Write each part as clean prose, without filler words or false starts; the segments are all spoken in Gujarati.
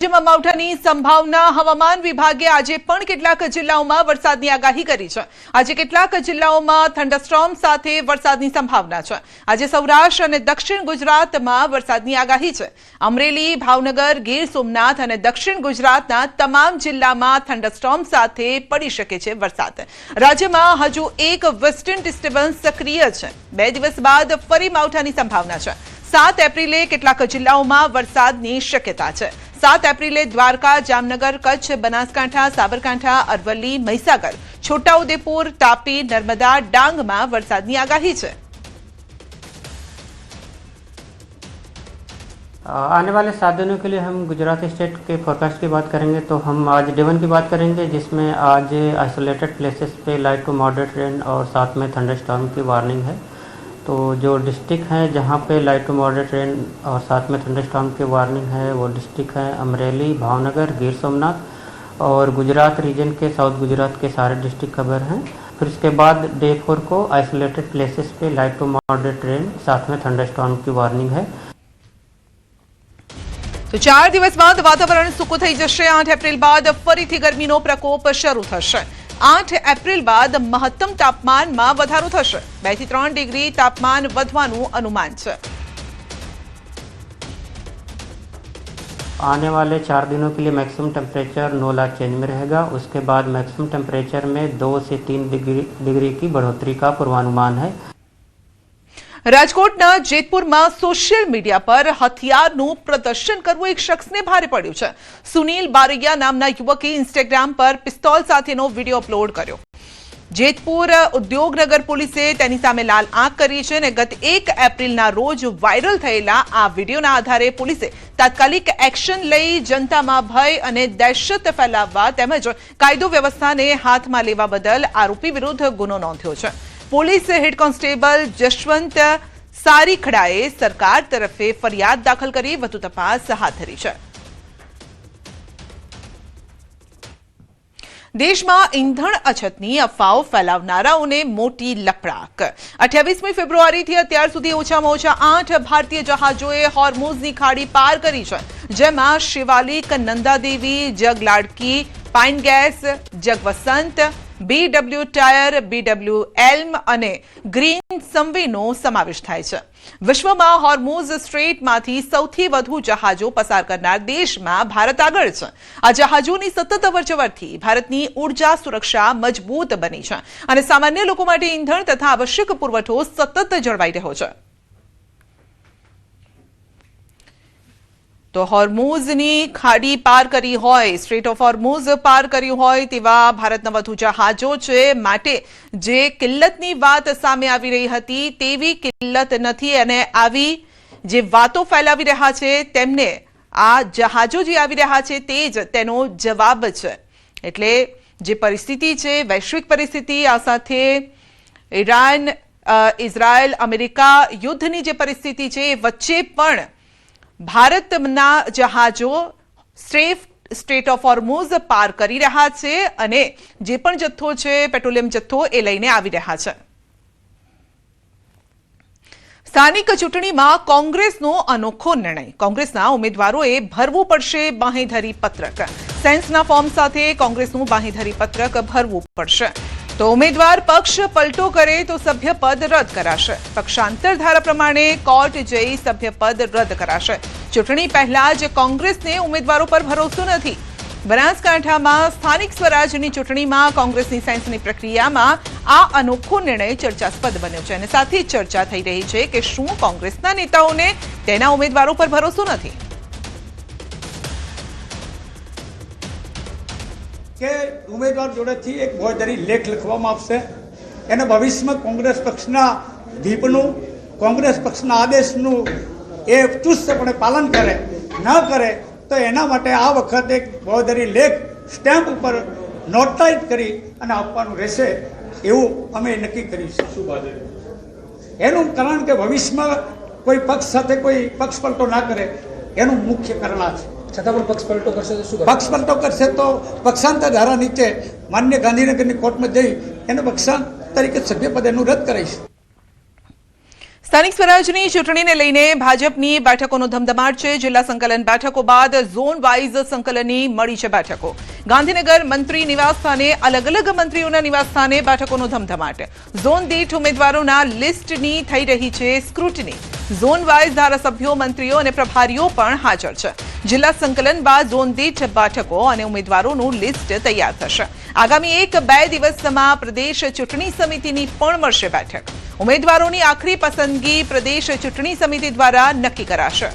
રાજ્યમાં માવઠાની સંભાવના હવામાન વિભાગે આજે પણ કેટલાક જિલ્લાઓમાં વરસાદની આગાહી કરી છે। આજે કેટલાક જિલ્લાઓમાં થંડરસ્ટોર્મ સાથે વરસાદની સંભાવના છે। આજે સૌરાષ્ટ્ર અને દક્ષિણ ગુજરાતમાં વરસાદની આગાહી છે। અમરેલી, ભાવનગર, ગીર સોમનાથ અને દક્ષિણ ગુજરાતના તમામ જિલ્લામાં થંડરસ્ટોર્મ સાથે પડી શકે છે વરસાદ। રાજ્યમાં હજુ એક વેસ્ટર્ન ડિસ્ટર્બન્સ સક્રિય છે। 2 દિવસ બાદ ફરી માવઠાની સંભાવના છે। 7 એપ્રિલે કેટલાક જિલ્લાઓમાં વરસાદની શક્યતા છે। 7 એપ્રિલે દ્વારકા, જામનગર, કચ્છ, બનાસકાંઠા, સાબરકાંઠા, અરવલ્લી, મહીસાગર, છોટાઉદેपुर, तापी, नर्मदा, डांग में वरसादनी आगाही है। आने वाले 7 दिनों के लिए हम गुजरात स्टेट के फोरकास्ट की बात करेंगे तो हम आज डे 1 की बात करेंगे, जिसमें आज आइसोलेटेड प्लेसेस पे लाइट टू मॉडरेट रेन और साथ में थंडरस्टॉर्म की वार्निंग है। तो जो डिस्ट्रिक्ट हैं जहाँ पे लाइट टू मॉडरेट रेन और साथ में थंडरस्टॉर्म की वार्निंग है वो डिस्ट्रिक्ट हैं अमरेली, भावनगर, गिर सोमनाथ और गुजरात रीजन के साउथ गुजरात के सारे डिस्ट्रिक्ट कवर हैं। फिर उसके बाद डे 4 को आइसोलेटेड प्लेसेस पे लाइट टू मॉडरेट रेन साथ में थंडरस्टॉर्म की वार्निंग है। तो 4 दिवस बाद वातावरण सूकું થઈ જશે। 8 एप्रिल बाद ફરીથી ગરમીનો પ્રકોપ શરૂ થશે। 8 एप्रिल बाद महत्तम तापमान में વધારો થશે। 2 થી 3 ડિગ્રી तापमान વધવાનું अनुमान છે। आने वाले 4 दिनों के लिए मैक्सिमम टेम्परेचर नोला चेंज में रहेगा। उसके बाद मैक्सिमम टेम्परेचर में 2 से 3 डिग्री की बढ़ोतरी का पूर्वानुमान है। રાજકોટના જેતપુરમાં સોશિયલ મીડિયા પર હથિયારનું પ્રદર્શન કરવું એક શખ્સને ભારે પડ્યું છે। સુનિલ બારૈયા નામના યુવકે ઇન્સ્ટાગ્રામ પર પિસ્તોલ સાથેનો વિડીયો અપલોડ કર્યો। જેતપુર ઉદ્યોગનગર પોલીસે તેની સામે લાલ આંખ કરી છે અને ગત 1 એપ્રિલના રોજ વાયરલ થયેલા આ વિડીયોના આધારે પોલીસે તાત્કાલિક એક્શન લઈ જનતામાં ભય અને દહેશત ફેલાવવા તેમજ કાયદો વ્યવસ્થાને હાથમાં લેવા બદલ આરોપી વિરુદ્ધ ગુનો નોંધ્યો છે। પોલીસ હેડ કોન્સ્ટેબલ જશવંત સારીખડાએ સરકાર તરફે ફરિયાદ દાખલ કરી વધુ તપાસ હાથ ધરી છે। દેશમાં ઈંધણ અછતની અફવાઓ ફેલાવનારાઓને મોટી લપડાક। 28મી ફેબ્રુઆરીથી અત્યાર સુધી ઓછામાં ઓછા 8 ભારતીય જહાજોએ હોર્મુઝની ખાડી પાર કરી છે, જેમાં Shivalik, Nanda Devi, Jag Ladki, Pine Gas, Jag Vasant, BW Tyr, BW Elm અને ગ્રીન સંવીનો સમાવેશ થાય છે। વિશ્વમાં હોર્મુઝ સ્ટ્રેટમાંથી સૌથી વધુ જહાજો પસાર કરનાર દેશમાં ભારત આગળ છે। આ જહાજોની સતત અવરજવરથી ભારતની ઊર્જા સુરક્ષા મજબૂત બની છે અને સામાન્ય લોકો માટે ઈંધણ તથા આવશ્યક પુરવઠો સતત જળવાઈ રહ્યો છે। તો હોર્મુઝની ખાડી પાર કરી હોય, સ્ટ્રેટ ઓફ હોર્મુઝ પાર કર્યું હોય તેવા ભારતના વધુ જહાજો છે, માટે જે કિલ્લતની વાત સામે આવી રહી હતી તેવી કિલ્લત નથી અને આવી જે વાતો ફેલાવી રહ્યા છે તેમને આ જહાજો જે આવી રહ્યા છે તે જ તેનો જવાબ છે। એટલે જે પરિસ્થિતિ છે, વૈશ્વિક પરિસ્થિતિ, આ સાથે ઈરાન, ઇઝરાયલ, અમેરિકા યુદ્ધની જે પરિસ્થિતિ છે એ વચ્ચે પણ ભારતના જહાજો સ્ટ્રેટ ઓફ હોર્મુઝ પાર કરી રહ્યા છે અને જે પણ જથ્થો છે, પેટ્રોલિયમ જથ્થો, એ લઈને આવી રહ્યા છે। સ્થાનિક ચૂંટણીમાં કોંગ્રેસનો અનોખો નિર્ણય। કોંગ્રેસના ઉમેદવારોએ ભરવું પડશે બાંહેધરી પત્રક। સેન્સના ફોર્મ સાથે કોંગ્રેસનું બાંહેધરી પત્રક ભરવું પડશે। તો ઉમેદવાર પક્ષ પલટો કરે તો સભ્યપદ રદ કરાશે। પક્ષાંતર ધારા પ્રમાણે કોર્ટ જઈ સભ્યપદ રદ કરાશે। ચૂંટણી પહેલા જ કોંગ્રેસને ઉમેદવારો પર ભરોસો નથી। બનાસકાંઠામાં સ્થાનિક સ્વરાજની ચૂંટણીમાં કોંગ્રેસની સેન્સની પ્રક્રિયામાં આ અનોખો નિર્ણય ચર્ચાસ્પદ બન્યો છે અને સાથે ચર્ચા થઈ રહી છે કે શું કોંગ્રેસના નેતાઓને તેના ઉમેદવારો પર ભરોસો નથી। કે ઉમેદવાર જોડેથી એક ફોજદારી લેખ લખવામાં આવશે। એને ભવિષ્યમાં કોંગ્રેસ પક્ષના વ્હીપનું, કોંગ્રેસ પક્ષના આદેશનું એ ચુસ્તપણે પાલન કરે, ન કરે તો એના માટે આ વખતે એક ફોજદારી લેખ સ્ટેમ્પ ઉપર નોટરાઇઝ કરી અને આપવાનું રહેશે, એવું અમે નક્કી કરીશું। એનું કારણ કે ભવિષ્યમાં કોઈ પક્ષ સાથે કોઈ પક્ષ પલટો ના કરે, એનું મુખ્ય કારણ આ છે। છતાં પણ પક્ષ પલટો કરશે તો શું? પક્ષ પલટો કરશે તો પક્ષાંતર ધારા નીચે માન્ય ગાંધીનગરની કોર્ટમાં જઈ એને પક્ષાંતર તરીકે સભ્યપદ એનું રદ કરાઈશ। સ્થાનિક સ્વરાજની ચૂંટણીને લઈને ભાજપની બેઠકોનો ધમધમાટ છે. જિલ્લા સંકલન બેઠકો બાદ ઝોન વાઇઝ સંકલનની મળી છે બેઠકો. ગાંધીનગર મંત્રી નિવાસ સ્થાને અલગ અલગ મંત્રીઓના નિવાસ સ્થાને બેઠકોનો ધમધમાટ. ઝોન દીઠ ઉમેદવારોના લિસ્ટની થઈ રહી છે સ્ક્રુટની. ઝોન વાઇઝ ધારાસભ્યો, મંત્રીઓ અને પ્રભારીઓ પણ હાજર છે. જિલ્લા સંકલન બાદ ઝોન દીઠ બેઠકો અને ઉમેદવારોનું લિસ્ટ તૈયાર થશે. આગામી 1-2 દિવસમાં પ્રદેશ ચૂંટણી સમિતિની પણ મળશે બેઠક. ઉમેદવારોની આખરી પસંદગી પ્રદેશ ચૂંટણી સમિતિ દ્વારા નક્કી કરાશે.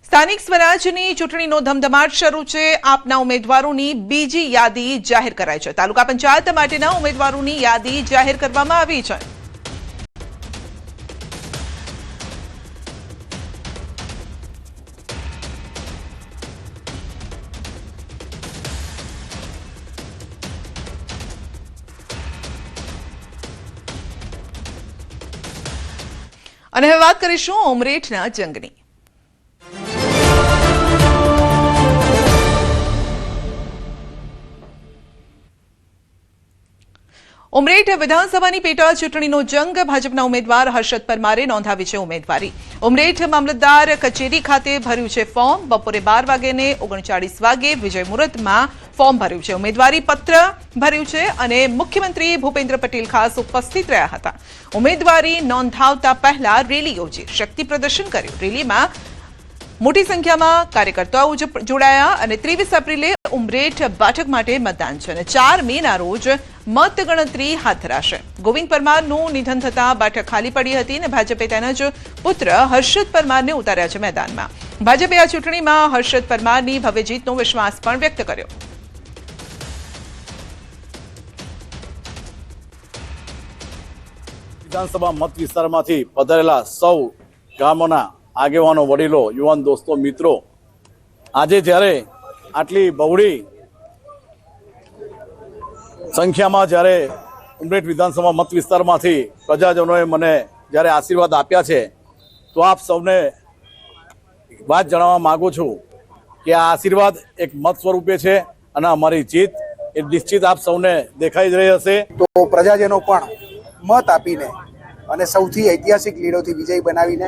સ્થાનિક સ્વરાજની ચૂંટણીનો ધમધમાટ શરૂ છે. આપના ઉમેદવારોની બીજી યાદી જાહેર કરાઈ છે. તાલુકા પંચાયત માટેના ઉમેદવારોની યાદી જાહેર કરવામાં આવી છે. અને હવે વાત કરીશું ઉમરેઠના જંગની. ઉમરેઠ વિધાનસભાની પેટા ચૂંટણીનો જંગ. ભાજપના ઉમેદવાર હર્ષદ પરમારે નોંધાવી છે ઉમેદવારી. ઉમરેઠ મામલતદાર કચેરી ખાતે ભર્યું છે ફોર્મ. બપોરે 12 વાગ્યે 39 વાગે વિજય મુહૂર્તમાં ફોર્મ ભર્યું છે. ઉમેદવારી પત્ર ભર્યું છે અને મુખ્યમંત્રી ભૂપેન્દ્ર પટેલ ખાસ ઉપસ્થિત રહ્યા હતા. ઉમેદવારી નોંધાવતા પહેલા રેલી યોજી શક્તિ પ્રદર્શન કર્યું. રેલીમાં મોટી સંખ્યામાં કાર્યકર્તાઓ જોડાયા અને 23 એપ્રિલે ઉમરેઠ બેઠક માટે મતદાન છે અને 4 મેના રોજ મતગણતરી હાથ ધરાશે. ગોવિંદ પરમારનું નિધન થતાં બેઠક ખાલી પડી હતી અને ભાજપે તેના જ પુત્ર હર્ષદ પરમારને ઉતાર્યા છે મેદાનમાં. ભાજપે આ ચૂંટણીમાં હર્ષદ પરમારની ભવ્ય જીતનો વિશ્વાસ પણ વ્યક્ત કર્યો. વિધાનસભા મત વિસ્તારમાંથી પધારેલા સૌ ગામોના આગેવાનો, વડીલો, યુવાન દોસ્તો, મિત્રો, આજે જ્યારે આટલી બહોળી સંખ્યામાં જ્યારે ઉમરેઠ વિધાનસભા મત વિસ્તારમાંથી પ્રજાજનોએ મને જ્યારે આશીર્વાદ આપ્યા છે, તો આપ સૌને વાત જણાવવા માંગુ છું કે આ આશીર્વાદ એક મત સ્વરૂપે છે અને અમારી જીત એ નિશ્ચિત આપ સૌને દેખાઈ જ રહી હશે. તો પ્રજાજનો પણ મત આપીને અને સૌથી ઐતિહાસિક લીડોથી વિજય બનાવીને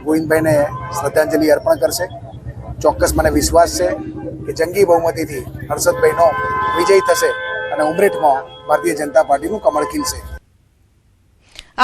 ગોવિંદભાઈને શ્રદ્ધાંજલિ અર્પણ કરશે. ચોક્કસ મને વિશ્વાસ છે કે જંગી બહુમતીથી હર્ષદભાઈનો વિજય થશે અને ઉમરેઠમાં ભારતીય જનતા પાર્ટીનું કમળ ખીલશે.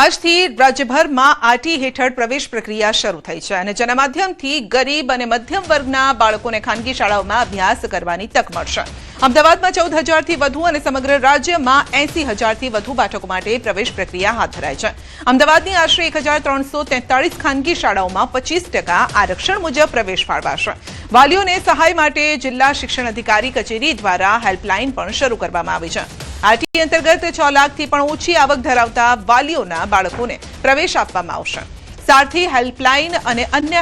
આજથી રાજ્યભરમાં આરટી હેઠળ પ્રવેશ પ્રક્રિયા શરૂ થઈ છે અને જેના માધ્યમથી ગરીબ અને મધ્યમ વર્ગના બાળકોને ખાનગી શાળાઓમાં અભ્યાસ કરવાની તક મળશે. અમદાવાદમાં 14,000થી વધુ અને સમગ્ર રાજ્યમાં 80,000થી વધુ બેઠકો માટે પ્રવેશ પ્રક્રિયા હાથ ધરાઈ છે. અમદાવાદની આશરે 1,343 ખાનગી શાળાઓમાં 25% આરક્ષણ મુજબ પ્રવેશ ફાળવાશે. વાલીઓને સહાય માટે જિલ્લા શિક્ષણ અધિકારી કચેરી દ્વારા હેલ્પલાઇન પણ શરૂ કરવામાં આવી છે. આરટી અંતર્ગત 6 લાખથી પણ ઓછી આવક ધરાવતા વાલીઓના બાળકોને પ્રવેશ આપવામાં આવશે. સારથી હેલ્પલાઇન અને અન્ય